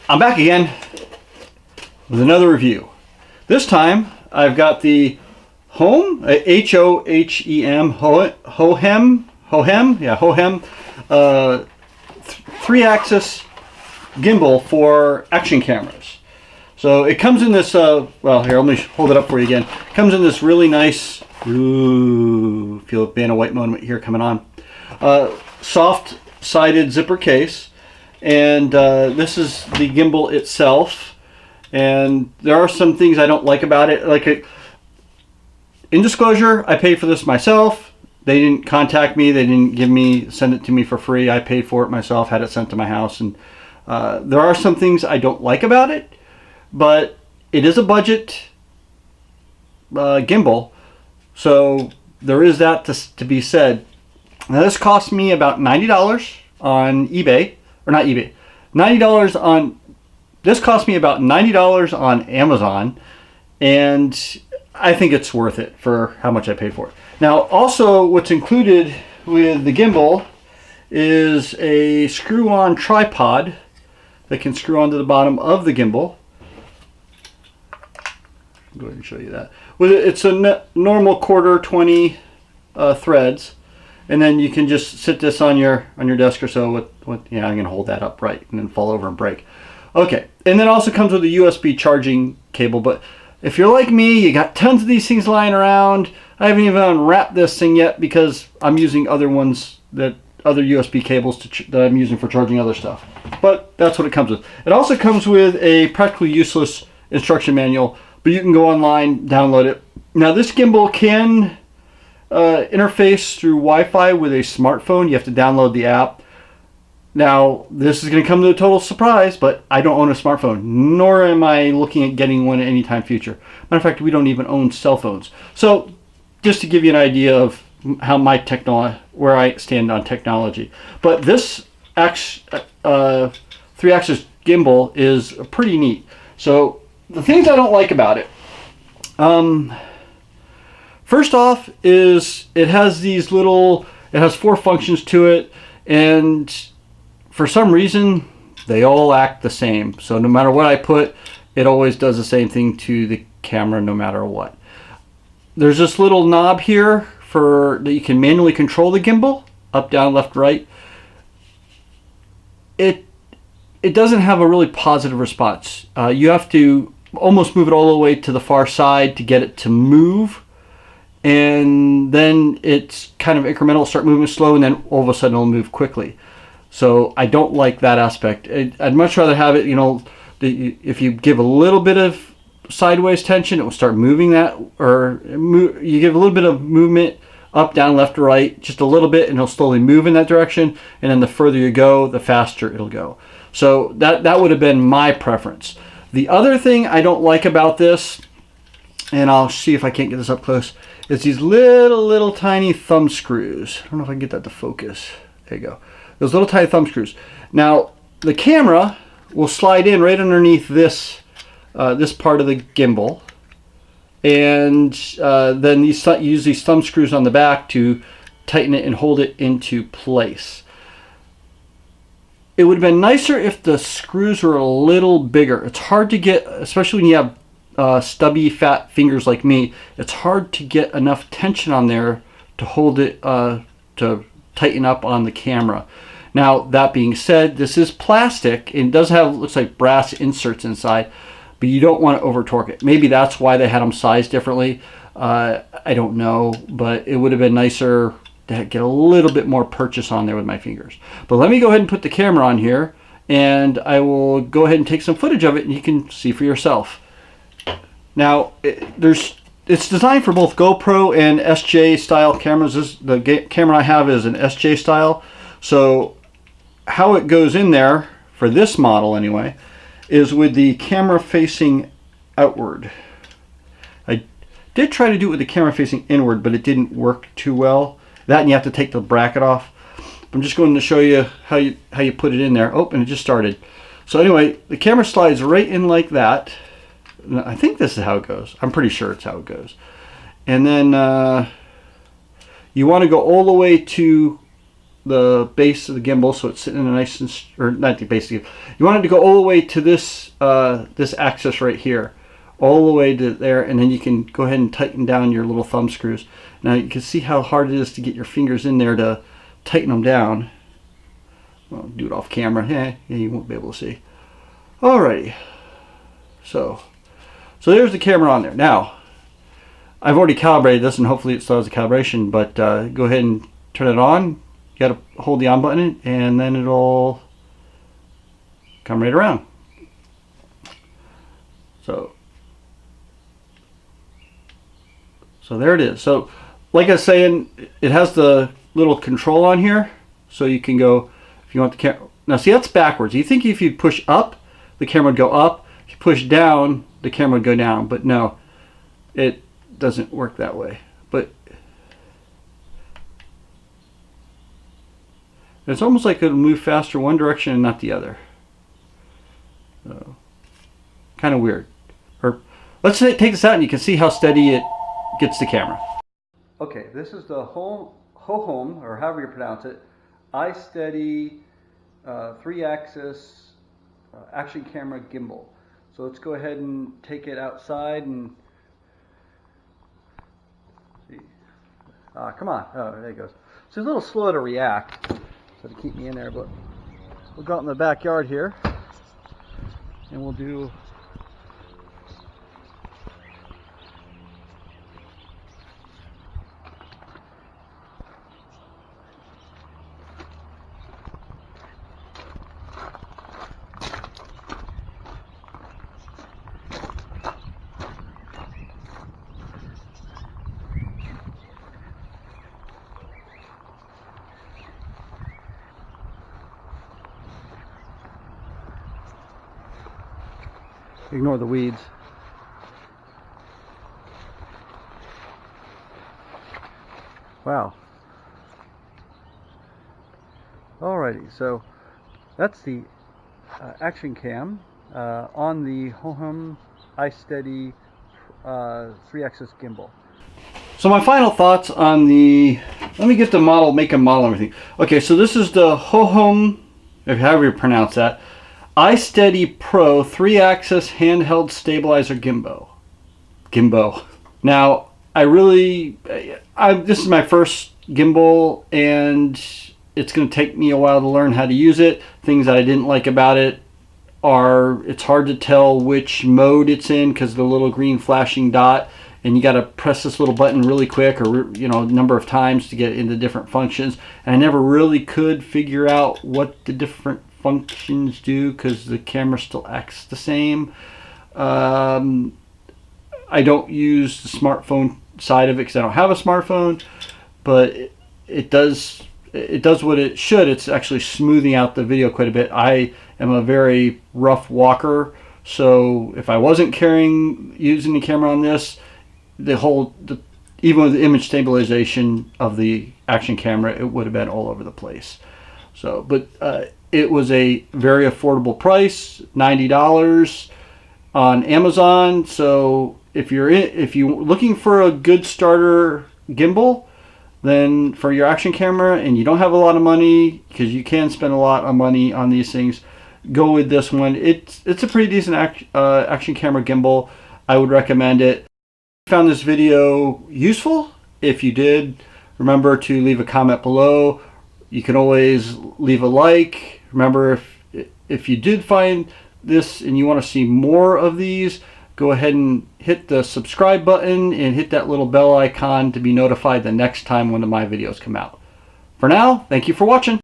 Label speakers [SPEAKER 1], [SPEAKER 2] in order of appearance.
[SPEAKER 1] I'm back again with another review. This time I've got the Hohem, H-O-H-E-M, Hohem, yeah, Hohem, 3-axis gimbal for action cameras. So it comes in this, well, here, let me hold it up for you again. It comes in this really nice, ooh, feel a band of white moment here coming on, soft-sided zipper case. And this is the gimbal itself, and there are some things I don't like about it. Like, in disclosure, I paid for this myself. They didn't contact me. They didn't send it to me for free. I paid for it myself, had it sent to my house. And there are some things I don't like about it, but it is a budget gimbal, so there is that to be said. Now, this cost me about $90 on eBay. Or not eBay, $90 on, this cost me about $90 on Amazon, and I think it's worth it for how much I paid for it. Now, also what's included with the gimbal is a screw-on tripod that can screw onto the bottom of the gimbal. I'll go ahead and show you that. It's a normal 1/4-20 threads. And then you can just sit this on your desk or so. Yeah, I'm gonna hold that upright and then fall over and break. Okay, and then also comes with a USB charging cable. But if you're like me, you got tons of these things lying around. I haven't even unwrapped this thing yet because I'm using other USB cables that I'm using for charging other stuff. But that's what it comes with. It also comes with a practically useless instruction manual, but you can go online, download it. Now, this gimbal can interface through Wi-Fi with a smartphone. You have to download the app. Now, this is going to come to a total surprise, but I don't own a smartphone, nor am I looking at getting one anytime future. Matter of fact, we don't even own cell phones. So, just to give you an idea of how where I stand on technology. But this 3-axis gimbal is pretty neat. So, the things I don't like about it. First off is it has it has 4 functions to it, and for some reason they all act the same. So no matter what I put, it always does the same thing to the camera no matter what. There's this little knob here that you can manually control the gimbal, up, down, left, right. It doesn't have a really positive response. You have to almost move it all the way to the far side to get it to move. And then it's kind of incremental, start moving slow, and then all of a sudden it'll move quickly. So I don't like that aspect. I'd much rather have it, if you give a little bit of sideways tension, it will start moving that, or you give a little bit of movement up, down, left, or right, just a little bit, and it'll slowly move in that direction. And then the further you go, the faster it'll go. So that would have been my preference. The other thing I don't like about this, and I'll see if I can't get this up close, it's these little tiny thumb screws. I don't know if I can get that to focus. There you go. Those little tiny thumb screws. Now, the camera will slide in right underneath this part of the gimbal, and then use these thumb screws on the back to tighten it and hold it into place. It would have been nicer if the screws were a little bigger. It's hard to get, especially when you have stubby, fat fingers like me. It's hard to get enough tension on there to hold it, to tighten up on the camera. Now, that being said, this is plastic and it does have, looks like brass inserts inside, but you don't want to over torque it. Maybe that's why they had them sized differently. I don't know, but it would have been nicer to get a little bit more purchase on there with my fingers. But let me go ahead and put the camera on here, and I will go ahead and take some footage of it, and you can see for yourself. Now, it's designed for both GoPro and SJ style cameras. The camera I have is an SJ style. So how it goes in there, for this model anyway, is with the camera facing outward. I did try to do it with the camera facing inward, but it didn't work too well. That, and you have to take the bracket off. I'm just going to show you how you put it in there. Oh, and it just started. So anyway, the camera slides right in like that. I think this is how it goes. I'm pretty sure it's how it goes. And then you want to go all the way to the base of the gimbal, so it's sitting in a nice and, or not the base. You want it to go all the way to this this axis right here, all the way to there, and then you can go ahead and tighten down your little thumb screws. Now you can see how hard it is to get your fingers in there to tighten them down. Well, do it off camera. Yeah, you won't be able to see. Alrighty. So there's the camera on there. Now, I've already calibrated this, and hopefully it still has a calibration, but go ahead and turn it on. You got to hold the on button, and then it'll come right around. So there it is. So like I was saying, it has the little control on here, so you can go, if you want the camera. Now see, that's backwards. You think if you push up, the camera would go up. If you push down, the camera would go down. But no, it doesn't work that way. But it's almost like it'll move faster one direction and not the other. So, kind of weird. Or let's take this out and you can see how steady it gets the camera. Okay, this is the Hohem, or however you pronounce it, iSteady 3-axis action camera gimbal. So let's go ahead and take it outside and see. Come on. Oh, there it goes. So it's a little slow to react, so to keep me in there, but we'll go out in the backyard here and we'll do ignore the weeds. Wow. Alrighty, so that's the action cam on the Hohem iSteady 3-axis gimbal. So my final thoughts on the, let me get the model, make a model and everything. Okay, so this is the Hohem, however you pronounce that, iSteady Pro 3-axis handheld stabilizer gimbal. Now, this is my first gimbal, and it's going to take me a while to learn how to use it. Things that I didn't like about it are, it's hard to tell which mode it's in because of the little green flashing dot, and you got to press this little button really quick, or a number of times to get into different functions. And I never really could figure out what the different functions do because the camera still acts the same. I don't use the smartphone side of it because I don't have a smartphone, but it does what it should. It's actually smoothing out the video quite a bit. I am a very rough walker, so if I wasn't using the camera on this, even with the image stabilization of the action camera, it would have been all over the place. So, but it was a very affordable price, $90 on Amazon. So if you're looking for a good starter gimbal, then for your action camera, and you don't have a lot of money, because you can spend a lot of money on these things, go with this one. It's a pretty decent action camera gimbal. I would recommend it. If you found this video useful, if you did, remember to leave a comment below. You can always leave a like. Remember, if you did find this and you want to see more of these, go ahead and hit the subscribe button and hit that little bell icon to be notified the next time one of my videos come out. For now, thank you for watching.